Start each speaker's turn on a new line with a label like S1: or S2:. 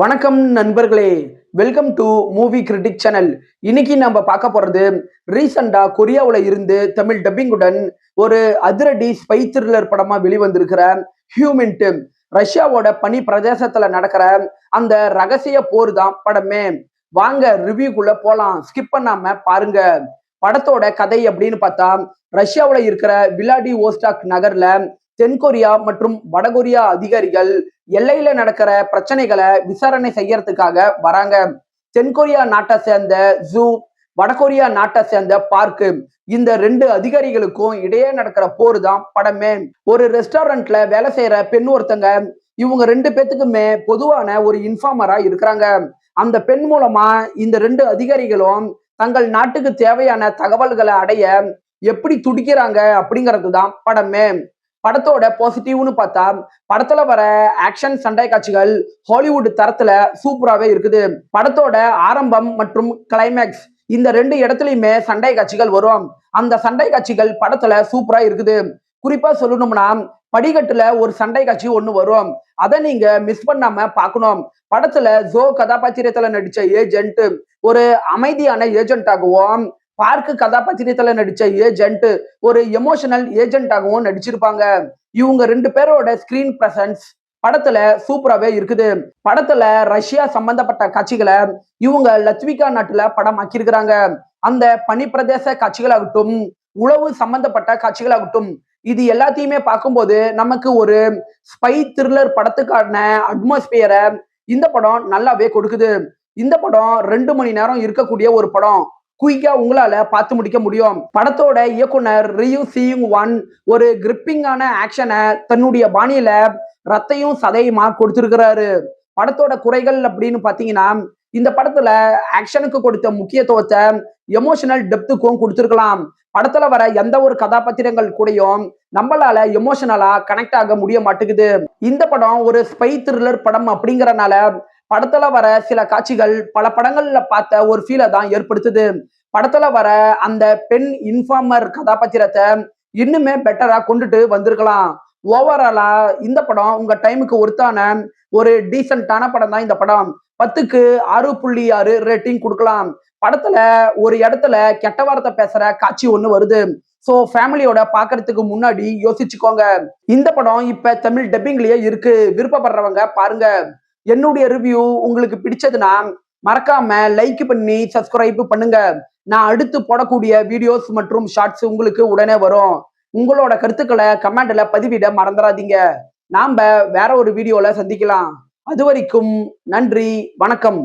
S1: வணக்கம் நண்பர்களே, welcome to movie critic channel. இன்னைக்கு நம்ம பார்க்க போறது ரீசெண்டா கொரியாவுல இருந்து தமிழ் டப்பிங்குடன் ஒரு அதிரடி ஸ்பை த்ரில்லர் படமா வெளிவந்திருக்கிற ஹியூமன்ட். ரஷ்யாவோட பனி பிரதேசத்துல நடக்கிற அந்த ரகசிய போர் தான் படமே. வாங்க ரிவ்யூக்குள்ள போலாம், ஸ்கிப் பண்ணாம பாருங்க. படத்தோட கதை அப்படின்னு பார்த்தா, ரஷ்யாவுல இருக்கிற விளாடி ஓஸ்டாக் நகர்ல தென்கொரியா மற்றும் வடகொரியா அதிகாரிகள் எல்லையில நடக்கிற பிரச்சனைகளை விசாரணை செய்யறதுக்காக வராங்க. தென்கொரியா நாட்டை சேர்ந்த ஜூ, வடகொரியா நாட்டை சேர்ந்த பார்க்கு, இந்த ரெண்டு அதிகாரிகளுக்கும் இடையே நடக்கிற போர் தான் படமே. ஒரு ரெஸ்டாரண்ட்ல வேலை செய்யற பெண் ஒருத்தங்க, இவங்க ரெண்டு பேத்துக்குமே பொதுவான ஒரு இன்ஃபார்மரா இருக்கிறாங்க. அந்த பெண் மூலமா இந்த ரெண்டு அதிகாரிகளும் தங்கள் நாட்டுக்கு தேவையான தகவல்களை அடைய எப்படி துடிக்கிறாங்க அப்படிங்கிறது தான் படமே. படத்தோட பாசிட்டிவ்னு பார்த்தா, படத்துல வர ஆக்ஷன் சண்டை காட்சிகள் ஹாலிவுட் தரத்துல சூப்பராகவே இருக்குது. படத்தோட ஆரம்பம் மற்றும் கிளைமேக்ஸ் இந்த ரெண்டு இடத்துலயுமே சண்டை காட்சிகள் வரும். அந்த சண்டை காட்சிகள் படத்துல சூப்பரா இருக்குது. குறிப்பா சொல்லணும்னா, படிக்கட்டுல ஒரு சண்டை காட்சி ஒண்ணு வரும். அதை நீங்க மிஸ் பண்ணாம பார்க்கணும். படத்துல ஜோ கதாபாத்திரத்துல நடிச்ச ஏஜென்ட் ஒரு அமைதியான ஏஜென்டாகவும், பார்க்கு கதாபாத்திரத்துல நடிச்ச ஏஜென்ட் ஒரு எமோஷனல் ஏஜென்டாகவும் நடிச்சிருப்பாங்க. இவங்க ரெண்டு பேரோட ஸ்கிரீன் பிரசன்ஸ் படத்துல சூப்பராகவே இருக்குது. படத்துல ரஷ்யா சம்பந்தப்பட்ட காட்சிகளை இவங்க லத்விகா நாட்டுல படம் ஆக்கியிருக்கிறாங்க. அந்த பனிப்பிரதேச காட்சிகளாகட்டும், உளவு சம்பந்தப்பட்ட காட்சிகளாகட்டும், இது எல்லாத்தையுமே பார்க்கும்போது நமக்கு ஒரு ஸ்பை த்ரில்லர் படத்துக்கான அட்மாஸ்பியரை இந்த படம் நல்லாவே கொடுக்குது. இந்த படம் 2 மணி நேரம் இருக்கக்கூடிய ஒரு படம். குயிக்கா உங்களால பார்த்து முடிக்க முடியும். படத்தோட இயக்குனர் ரியூ சியுங் வான் ஒரு கிரிப்பிங்கான ஆக்ஷனை தன்னுடைய பாணியில ரத்தையும் சதையுமா கொடுத்திருக்கிறாரு. படத்தோட குறைகள் அப்படின்னு பாத்தீங்கன்னா, இந்த படத்துல ஆக்ஷனுக்கு கொடுத்த முக்கியத்துவத்தை எமோஷனல் டெப்த்துக்கும் கொடுத்திருக்கலாம். படத்துல வர எந்த ஒரு கதாபாத்திரங்கள் கூடயும் நம்மளால எமோஷனலா கனெக்ட் ஆக முடிய மாட்டேங்குது. இந்த படம் ஒரு ஸ்பை த்ரில்லர் படம் அப்படிங்கறனால படத்துல வர சில காட்சிகள் பல படங்கள்ல பார்த்த ஒரு ஃபீலை தான் ஏற்படுத்துது. படத்துல வர அந்த பெண் இன்ஃபார்மர் கதாபாத்திரத்தை இன்னுமே பெட்டரா கொண்டுட்டு வந்திருக்கலாம். ஓவராலா இந்த படம் உங்க டைமுக்கு ஒருத்தான ஒரு டீசென்டான படம் தான் இந்த படம். 10க்கு 6.6 ரேட்டிங் கொடுக்கலாம். படத்துல ஒரு இடத்துல கெட்ட வார்த்தை பேசுற காட்சி ஒண்ணு வருது. சோ ஃபேமிலியோட பாக்குறதுக்கு முன்னாடி யோசிச்சுக்கோங்க. இந்த படம் இப்ப தமிழ் டப்பிங்லயே இருக்கு. விருப்பப்படுறவங்க பாருங்க. என்னுடைய ரிவ்யூ உங்களுக்கு பிடிச்சதுன்னா மறக்காம லைக் பண்ணி சப்ஸ்கிரைப் பண்ணுங்க. நான் அடுத்து போடக்கூடிய வீடியோஸ் மற்றும் ஷார்ட்ஸ் உங்களுக்கு உடனே வரும். உங்களோட கருத்துக்களை கமெண்ட்ல பதிவிட மறந்துடாதீங்க. நாம வேற ஒரு வீடியோல சந்திக்கலாம். அது வரைக்கும் நன்றி, வணக்கம்.